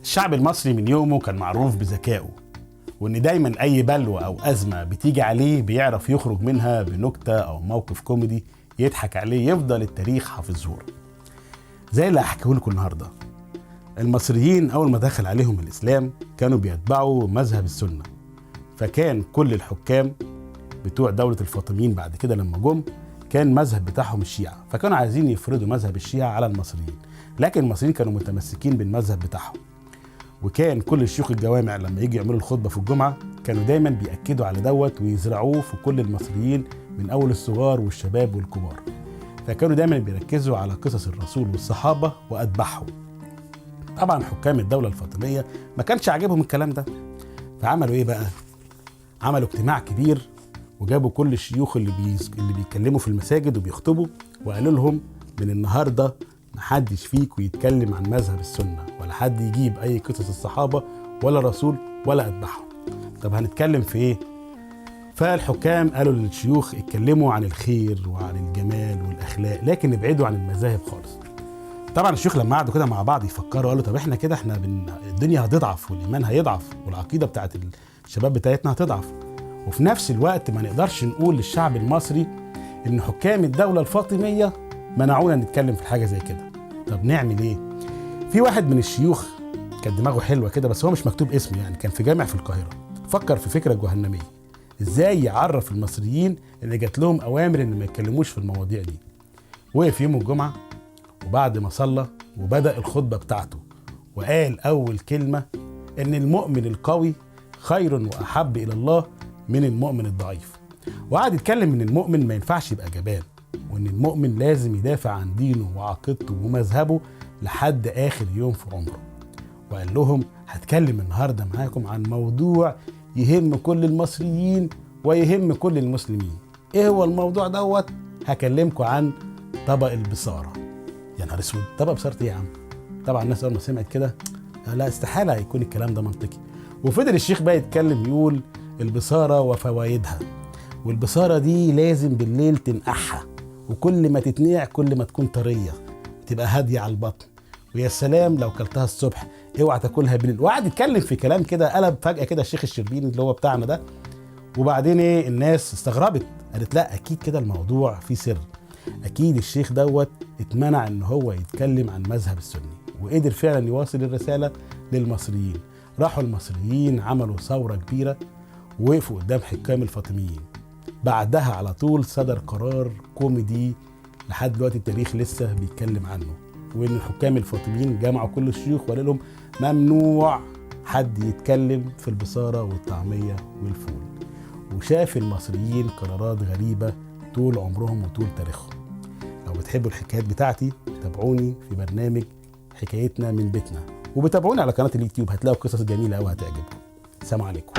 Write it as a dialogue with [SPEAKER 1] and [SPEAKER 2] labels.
[SPEAKER 1] الشعب المصري من يومه كان معروف بذكائه، وان دايما اي بلوى او ازمه بتيجي عليه بيعرف يخرج منها بنكته او موقف كوميدي يضحك عليه يفضل التاريخ حافظه له. زي اللي هحكيه لكم النهارده. المصريين اول ما دخل عليهم الاسلام كانوا بيتبعوا مذهب السنه، فكان كل الحكام بتوع دوله الفاطميين بعد كده لما جم كان مذهب بتاعهم الشيعه، فكانوا عايزين يفرضوا مذهب الشيعه على المصريين، لكن المصريين كانوا متمسكين بالمذهب بتاعهم. وكان كل شيوخ الجوامع لما يجي يعملوا الخطبه في الجمعه كانوا دايما بيأكدوا على دوت ويزرعوه في كل المصريين من اول الصغار والشباب والكبار. فكانوا دايما بيركزوا على قصص الرسول والصحابه واتباعهم. طبعا حكام الدوله الفاطميه ما كانش عاجبهم الكلام ده، فعملوا ايه بقى؟ عملوا اجتماع كبير وجابوا كل الشيوخ اللي بيتكلموا في المساجد وبيخطبوا، وقالوا لهم من النهارده محدش فيكم يتكلم عن مذهب السنه، ولا حد يجيب اي قصص الصحابه ولا رسول ولا اتباعهم. طب هنتكلم في ايه؟ فالحكام قالوا للشيوخ اتكلموا عن الخير وعن الجمال والاخلاق، لكن ابعدوا عن المذاهب خالص. طبعا الشيوخ لما قعدوا كده مع بعض يفكروا قالوا طب احنا كده الدنيا هتضعف والايمان هيضعف والعقيده بتاعت الشباب بتاعتنا هتضعف، وفي نفس الوقت ما نقدرش نقول للشعب المصري ان حكام الدوله الفاطميه منعونا نتكلم في حاجه زي كده. طب نعمل ايه؟ في واحد من الشيوخ كان دماغه حلوه كده، بس هو مش مكتوب اسمه، يعني كان في جامع في القاهره، فكر في فكره جهنميه ازاي يعرف المصريين ان جات لهم اوامر ان ما يتكلموش في المواضيع دي. وقف يوم الجمعه وبعد ما صلى وبدأ الخطبه بتاعته وقال اول كلمه ان المؤمن القوي خير واحب الى الله من المؤمن الضعيف، وقعد يتكلم ان المؤمن ما ينفعش يبقى جبان، وان المؤمن لازم يدافع عن دينه وعقيدته ومذهبه لحد اخر يوم في عمره. وقال لهم هتكلم النهارده معاكم عن موضوع يهم كل المصريين ويهم كل المسلمين. ايه هو الموضوع دوت؟ هكلمكم عن طبق البصاره. يا نهار اسود، طبق بصاره ايه يا عم؟ طبعا الناس اول ما سمعت كده لا استحاله يكون الكلام ده منطقي. وفضل الشيخ بقى يتكلم يقول البصاره وفوائدها، والبصاره دي لازم بالليل تنقعها، وكل ما تتنقع كل ما تكون طريه تبقى هاديه على البطن، ويا سلام لو كلتها الصبح اوعى تاكلها بالليل. وقعد يتكلم في كلام كده قلب فجاه كده الشيخ الشربيني اللي هو بتاعنا ده. وبعدين ايه الناس استغربت، قالت لا اكيد كده الموضوع فيه سر، اكيد الشيخ دوت اتمنع ان هو يتكلم عن مذهب السني، وقدر فعلا يواصل الرساله للمصريين. راحوا المصريين عملوا ثوره كبيره ووقفوا قدام حكام الفاطميين. بعدها على طول صدر قرار كوميدي لحد دلوقتي التاريخ لسه بيتكلم عنه، وان الحكام الفاطميين جمعوا كل الشيوخ وقالوا لهم ممنوع حد يتكلم في البصاره والطعميه والفول. وشاف المصريين قرارات غريبه طول عمرهم وطول تاريخهم. لو بتحبوا الحكايات بتاعتي تابعوني في برنامج حكايتنا من بيتنا، وبتابعوني على قناه اليوتيوب هتلاقوا قصص جميله قوي هتعجبكم. السلام عليكم.